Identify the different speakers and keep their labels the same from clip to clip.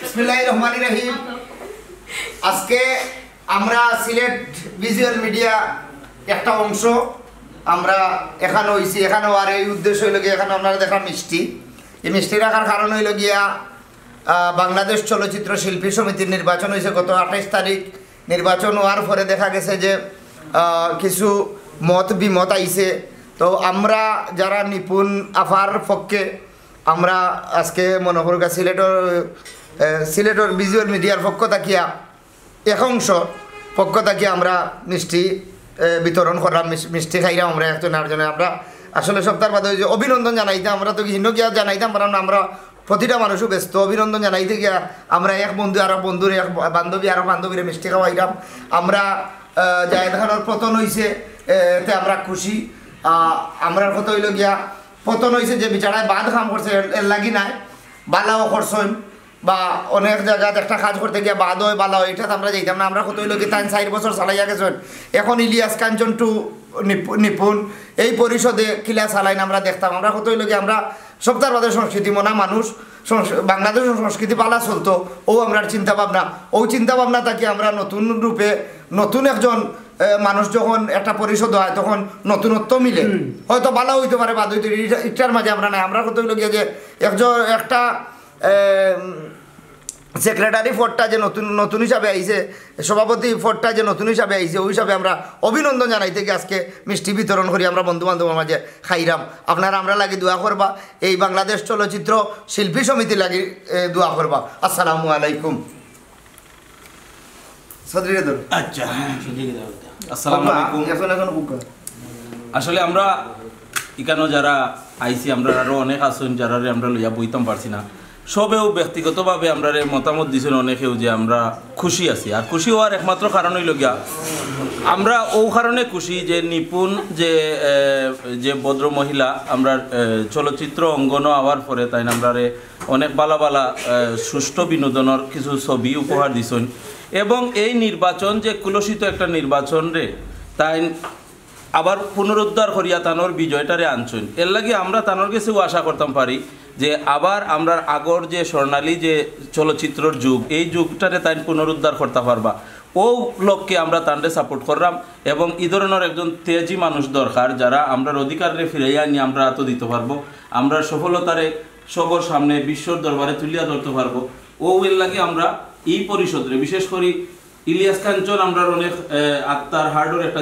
Speaker 1: বিসমিল্লাহিররহমানিররহিম। আজকে আমরা Sylhet visual media একটা অংশ আমরা এখানে হয়েছি, এখানে আর এই উদ্দেশ্য হইল গিয়ে এখানে আপনারা দেখার মিষ্টি, এই মিষ্টি রাখার কারণ হইল গিয়া বাংলাদেশ চলচ্চিত্র শিল্পী সমিতির নির্বাচন হয়েছে গত 28 তারিখ। নির্বাচন হওয়ার পরে দেখা গেছে যে কিছু মত বিমত আইছে। তো আমরা যারা নিপুণ আফার পক্ষে আমরা আজকে মনে করুক সিলেটের ভিজুয়াল মিডিয়ার পক্ষ থাকিয়া এক অংশ পক্ষ থাকিয়া আমরা মিষ্টি বিতরণ করলাম, মিষ্টি খাইলাম আমরা একজন আরেকজনে। আমরা আসলে সপ্তাহ বাদে যে অভিনন্দন জানাইতাম, আমরা তো হিন্ন গিয়া জানাইতাম পারলাম না, আমরা প্রতিটা মানুষও ব্যস্ত। অভিনন্দন জানাইতে গিয়া আমরা এক বন্ধু আর বন্ধুর, এক বান্ধবী আর বান্ধবীরে মিষ্টি খাওয়াইলাম। আমরা যাই দেখানোর পতন হয়েছে এতে আমরা খুশি। আমরা কত হইল গিয়া পতন হয়েছে যে বিচারায় বাদ কাম করছে এর লাগি নাই, বালাও করছেন বা অনেক জায়গায় একটা কাজ করতে গিয়া বাদ হয় বালা হয়, এটা আমরা যাইতাম না। আমরা কত হইল কি 3-4 বছর চালাইয়া গেছেন। এখন ইলিয়াস কাঞ্চন টু নিপুণ এই পরিষদে কিলা চালাইন আমরা দেখতাম। আমরা কত হইল কি আমরা সপ্তাহ বাদে সংস্কৃতি মনা মানুষ, বাংলাদেশের সংস্কৃতি পালা চলতো, ও আমরা চিন্তাভাবনা, ও চিন্তাভাবনা থাকি আমরা নতুন রূপে নতুন একজন মানুষ যখন একটা পরিষদ হয় তখন নতুনত্ব মিলে হয়তো ভালো হইতে পারে বাদ হইতে, ইটার মাঝে আমরা নাই। আমরা কত হইল গিয়ে যে একটা সেক্রেটারি ফোর্ডটা যে নতুন হিসাবে আইছে, সভাপতি ফোর্ডটা যে নতুন হিসাবে আইছে, ওই হিসাবে আমরা অভিনন্দন জানাইতে গিয়ে আজকে মিষ্টি বিতরণ করি আমরা বন্ধু বান্ধবের মাঝে খাইরাম। আপনারা আমরা লাগি দোয়া করবা, এই বাংলাদেশ চলচ্চিত্র শিল্পী সমিতি লাগি দোয়া করবা। আসসালামু আলাইকুম।
Speaker 2: আচ্ছা, আসসালামু আলাইকুম। আসলে আমরা এখানে যারা আইসি আমরা আরো অনেক আছেন যারা আমরা লইয়া বইতাম পারছি না, সবেও ব্যক্তিগতভাবে আমরা মতামত দিয়েছেন অনেকেও যে আমরা খুশি আছি। আর খুশি হওয়ার একমাত্র কারণ হইল গিয়া আমরা ও কারণে খুশি যে নিপুণ যে ভদ্র মহিলা আমরা চলচ্চিত্র অঙ্গনও হওয়ার পরে তাই আমরা অনেক বালা বালা সুষ্ঠু বিনোদনের কিছু ছবি উপহার দিছেন। এবং এই নির্বাচন যে কুলসিত একটা নির্বাচন রে তাই আবার পুনরুদ্ধার করিয়া তানোর বিজয়টারে আনছেন। এর লাগে আমরা তানোর কাছেও আশা করতাম পারি যে আবার আমরা আগর যে স্বর্ণালী যে চলচ্চিত্রর যুগ, এই যুগটারে তাই পুনরুদ্ধার করতে পারবা। ও লক্ষ্যে আমরা তানরে সাপোর্ট করলাম। এবং এই ধরনের একজন তেজি মানুষ দরকার যারা আমরা অধিকারে ফিরাইয়া নিয়ে আমরা এত দিতে পারবো, আমরা সফলতারে সবর সামনে বিশ্বর দরবারে তুলিয়া ধরতে পারবো। ও এর লাগে আমরা এই পরিষদরে বিশেষ করে ইলিয়াস কাঞ্চন আমরা অনেক আত্মার হার্ডর একটা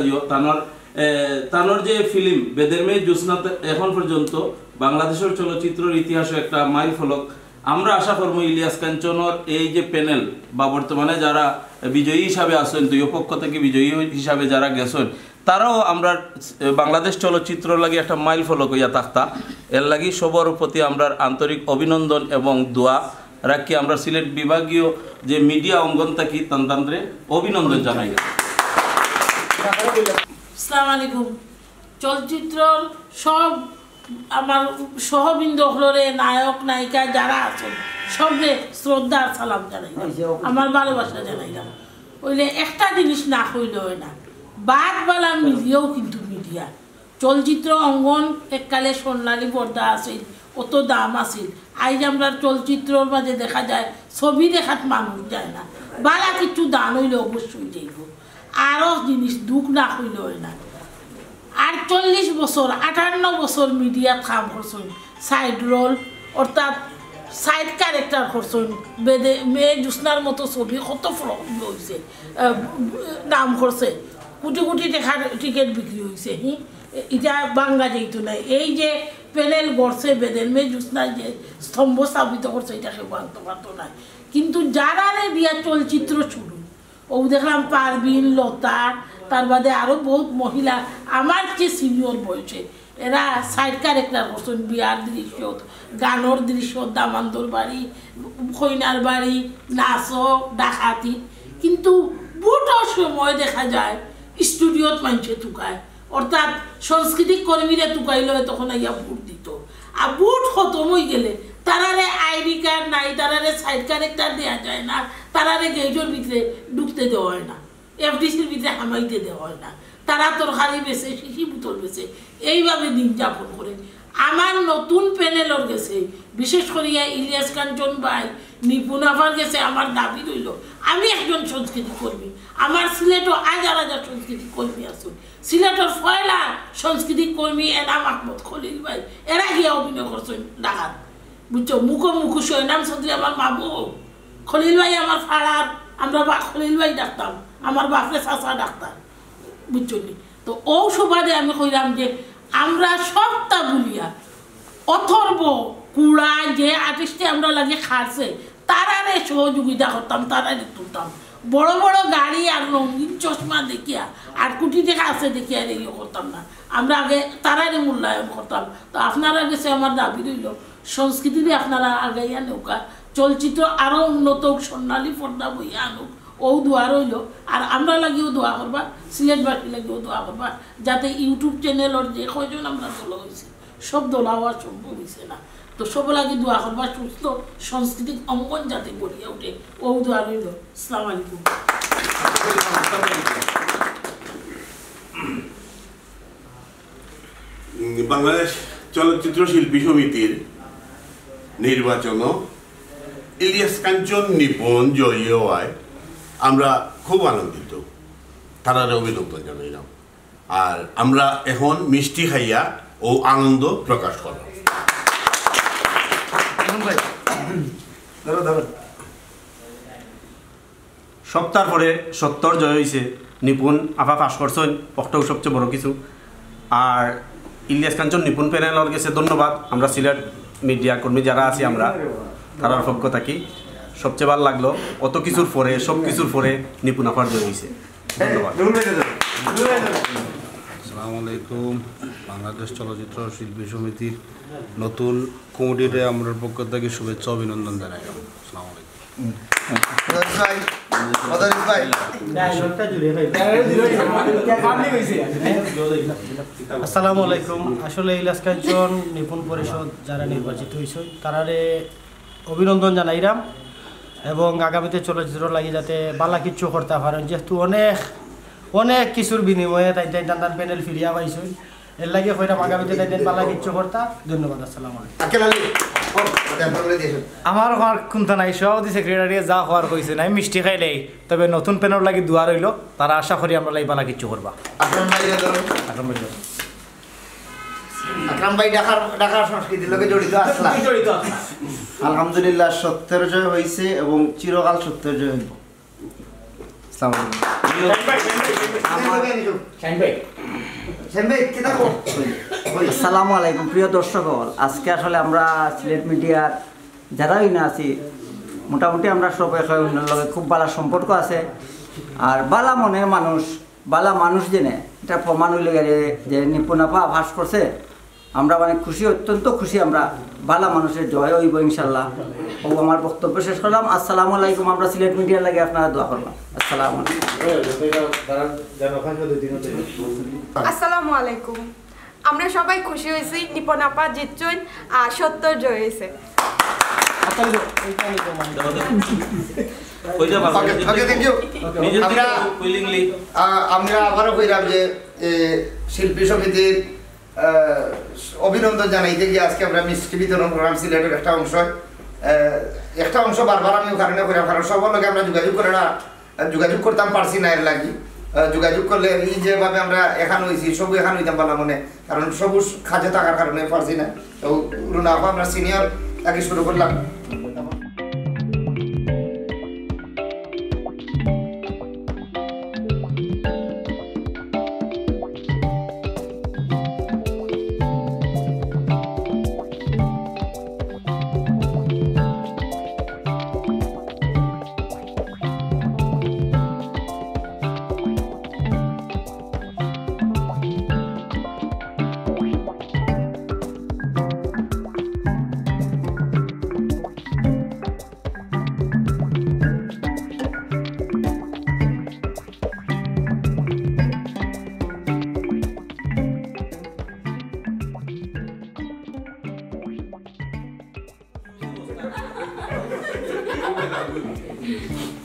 Speaker 2: তানোর যে ফিল্ম বেদের মেয়ে জোৎস্নাতে এখন পর্যন্ত বাংলাদেশের চলচ্চিত্রের ইতিহাসে একটা মাইল ফলক। আমরা আশা করবো ইলিয়াস কাঞ্চনের এই যে প্যানেল বা বর্তমানে যারা বিজয়ী হিসাবে আছেন, দুই পক্ষ থেকে বিজয়ী হিসাবে যারা গেছেন, তারাও আমরা বাংলাদেশ চলচ্চিত্র লাগে একটা মাইল ফলক হইয়া থাকতা। এর লাগি সবার প্রতি আমরা আন্তরিক অভিনন্দন এবং দোয়া রাখি। আমরা সিলেট বিভাগীয় যে মিডিয়া অঙ্গন থাকি তান্ত্রে অভিনন্দন জানাই।
Speaker 3: আসসালামু আলাইকুম। চলচ্চিত্রর সব আমার সহবৃন্দরে নায়ক নায়িকা যারা আছেন সবে শ্রদ্ধা সালাম জানাইলাম, আমার ভালোবাসা জানাইলাম। ওইলে একটা জিনিস না হইলে হয় না, বাদবালা মিলিয়েও কিন্তু মিডিয়া চলচ্চিত্র অঙ্গন এককালে স্বর্ণালী পর্দা আছিল, কত দাম আছিল। আজ আমরা চলচ্চিত্রর মাঝে দেখা যায় ছবি দেখাত মানুষ যায় না, বালা কিছু দান হইলে অবশ্যই যাইব। আরও জিনিস দুঃখ না হইলে হয় না। 48 বছর 58 বছর মিডিয়া কাম করছেন, সাইড রোল অর্থাৎ সাইড ক্যারেক্টার করছেন। বেদে মেয়ে জোৎস্নার মতো ছবি কত ফ্লপ হয়েছে, নাম করছে, কোটি কোটি টাকার টিকিট বিক্রি হয়েছে। এটা বাংলা যেহেতু নাই, এই যে প্যানেল গড়ছে বেদের মেয়ে জোৎস্নার যে স্তম্ভ স্থাপিত করছে এটা কেউ ভাঙতে পারতো না। কিন্তু যারা দিয়া চলচ্চিত্র শুরু, ও দেখলাম পারবিন, লতা, তার বাদে আরও বহুত মহিলা আমার যে সিনিয়র বয়সে এরা সাইড ক্যারেক্টার করছেন। বিয়ার দৃশ্য, গানের দৃশ্য, দামান্তর বাড়ি, খৈনার বাড়ি, নাচ, ডাকাতি। কিন্তু বহুটা সময় দেখা যায় স্টুডিওত মানুষে টুকায়, অর্থাৎ সাংস্কৃতিক কর্মীরা টুকাইলে তখন আইয়া ভোট দিত। আর ভোট খতম হয়ে গেলে তারারে আইডি কার্ড নাই, তারারে সাইড ক্যারেক্টার দেওয়া যায় না, তারারে গেজের ভিতরে ঢুকতে দেওয়া হয় না, এফডিসির ভিতরে হামাইতে দেওয়া হয় না, তারা তরকারি বেছে, শিশি বোতল বেছে, এইভাবে দিন যাপন করে। আমার নতুন প্যানেলর গেছে বিশেষ করিয়া ইলিয়াস কাঞ্চন ভাই নিপুণ আফার গেছে আমার দাবি রইল আমি একজন সংস্কৃতি কর্মী আমার সিলেটও হাজার হাজার সংস্কৃতি কর্মী আছেন সিলেটের পয়লা সংস্কৃতি কর্মী এনাম আহমদ খলিল ভাই এরা গিয়া অভিনয় করছেন ঢাকার বুঝছো মুখোমুখি সৈনাম চৌধুরী আমার মাবু খলিল ভাই আমার ফাড়ার আমরা খলিল ভাই ডাকতাম আমার বাপরে চাচা ডাক্তার বুঝছো তো ও সুবাদে আমি কইলাম যে আমরা সবটা বলিয়া অথর্ব কুড়া যে আর্টিস্টে আমরা লাগে খাটছে তারারে সহযোগিতা করতাম তারারে তুলতাম বড় বড় গাড়ি আর রঙিন চশমা দেখিয়া আর কোটি টাকা আছে দেখিয়া ইয়ে করতাম না আমরা আগে তারারে মূল্যায়ন করতাম তো আপনারা গেছে আমার দাবি রইল সংস্কৃতিতে আপনারা আগাইয়া নৌকা চলচ্চিত্র আরও উন্নত স্বর্ণালী পর্দা বইয়া আনুক ও দোয়া রইল আর আমরা লাগিও দোয়া করবা সিলেটবাসী লাগিও দোয়া করবা যাতে ইউটিউব চ্যানেলের যে কয়জন আমরা দোলা হয়েছি সব দোলা হওয়া সম্ভব হয়েছে না তো সব লাগে দোয়া করবা সুস্থ সাংস্কৃতিক অঙ্গন যাতে গড়িয়ে ওঠে ও দোয়া রইল। আসসালামু আলাইকুম।
Speaker 4: বাংলাদেশ চলচ্চিত্র শিল্পী সমিতির নির্বাচনও ইলিয়াস কাঞ্চন নিপুণ জয়ী হওয়ায় আমরা খুব আনন্দিত, তারারে অভিনন্দন জানাইলাম। আর আমরা এখন মিষ্টি খাইয়া ও আনন্দ প্রকাশ করব।
Speaker 5: সপ্তাহ পরে সত্তর জয় হয়েছে, নিপুণ আফা পাশ করছেন, অক্টাও সবচেয়ে বড় কিছু। আর ইলিয়াস কাঞ্চন নিপুণ প্যানেলের গেছে ধন্যবাদ। আমরা সিলেট মিডিয়া কর্মী যারা আছি আমরা তারার পক্ষ থাকি সবচেয়ে ভালো লাগলো। অত কিছুর পরে সব কিছুর পরে নিপুণ আফার জয় হয়েছে। ধন্যবাদ।
Speaker 6: আসসালামু আলাইকুম। বাংলাদেশ চলচ্চিত্র শিল্পী সমিতির নতুন কমিটিতে আমরা পক্ষ থেকে শুভেচ্ছা অভিনন্দন জানাই। আসসালামু আলাইকুম।
Speaker 7: আসসালামু আলাইকুম। আসলে ইলিয়াস কাঞ্চন নিপুণ পরিষদ যারা নির্বাচিত হয়েছে তারারে অভিনন্দন জানাইলাম এবং আগামীতে চলচ্চিত্র লাগি যাতে বালা কিচ্ছু করতে পারেন, যেহেতু অনেক অনেক কিছুর বিনিময়ে তাই টান প্যানেল ফিরিয়া পাইছেন, এর লাগে হইলাম আগামীতে তাই বালা কিচ্ছু করতা। ধন্যবাদ। আসসালামু আলাইকুম।
Speaker 8: আমার হওয়ার কোনটা নাই, সভাপতি সেক্রেটারি যা হওয়ার কইছে নাই মিষ্টি খাইলেই, তবে নতুন প্যানেল লাগি দুয়া রইল, তারা আশা করি আমরা লাই বালা কিচ্ছু করবা।
Speaker 1: আকরাম ভাই ঢাকার সংস্কৃতির লোকে জড়িত আসলাম। আলহামদুলিল্লাহ সত্যের জয় হয়েছে এবং চিরকাল সত্যের জয় হইব।
Speaker 9: আসসালামু আলাইকুম প্রিয় দর্শক, আজকে আসলে আমরা সিলেট মিডিয়ার যারাই না আছি মোটামুটি আমরা সবাই লগে খুব ভালো সম্পর্ক আছে। আর বালা মনের মানুষ বালা মানুষ জেনে এটা প্রমাণ হইলে যে নিপুণাপা ভাস করছে, আমরা অনেক খুশি, অত্যন্ত খুশি। আমরা বালা মানুষের জয় হইব ইনশাল্লাহ। ও আমার বক্তব্য শেষ করলাম। আসসালামু আলাইকুম। আমরা সিলেট মিডিয়ার লাগে আপনারা দোয়া করলাম। আসসালামু
Speaker 10: আসসালামু আলাইকুম। আমরা সবাই খুশি হয়েছি, নিপুণ আপা জিতছেন আর সত্তর জয় হয়েছে।
Speaker 1: আমরা আবারও কইলাম যে শিল্পী সমিতির অভিনন্দন জানাইতে গিয়ে আজকে আমরা মিষ্টি বিতরণ করলাম। সিলেটের একটা অংশ বারবার আমি কারণে করিলাম, কারণ সবার লোক আমরা যোগাযোগ করতাম পারছি না। এর লাগি যোগাযোগ করলে এই যেভাবে আমরা এখানে হয়েছি সবু এখানে হইতাম পারলাম মনে, কারণ সবু কাজে থাকার কারণে পারছি না। তো রুনা আপা আমরা সিনিয়র তাকে শুরু করলাম।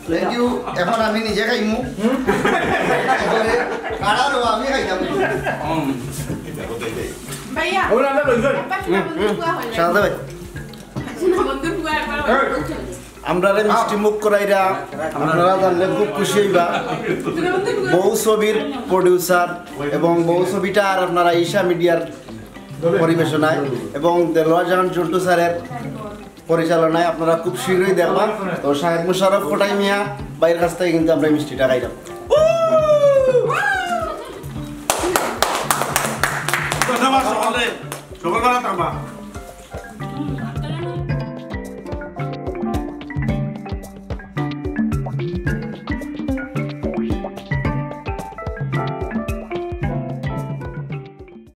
Speaker 1: Thank you. এখন আমি নিজে খাইমু, আমি খাইতাম।
Speaker 10: ভাইয়া
Speaker 5: ওরা আমরা লইছেন
Speaker 1: সাদা ভাই আমরা মিষ্টি মুখ করাইরা আপনারা জানলে খুব খুশি হইবা বহু ছবির প্রডিউসার এবং বহু ছবিটা আর আপনারা ঈশা মিডিয়ার পরিবেশনায় এবং দেলোয়ার জাহান জন্টু স্যারের পরিচালনায় আপনারা খুব শীঘ্রই দেখবা। তো শাহেদ মুশারফ কোটাই মিয়া বাইরের কাছ থেকে কিন্তু আমরা মিষ্টিটা খাইলাম।
Speaker 5: ধন্যবাদ সকলে সকল ভালো থাকবা।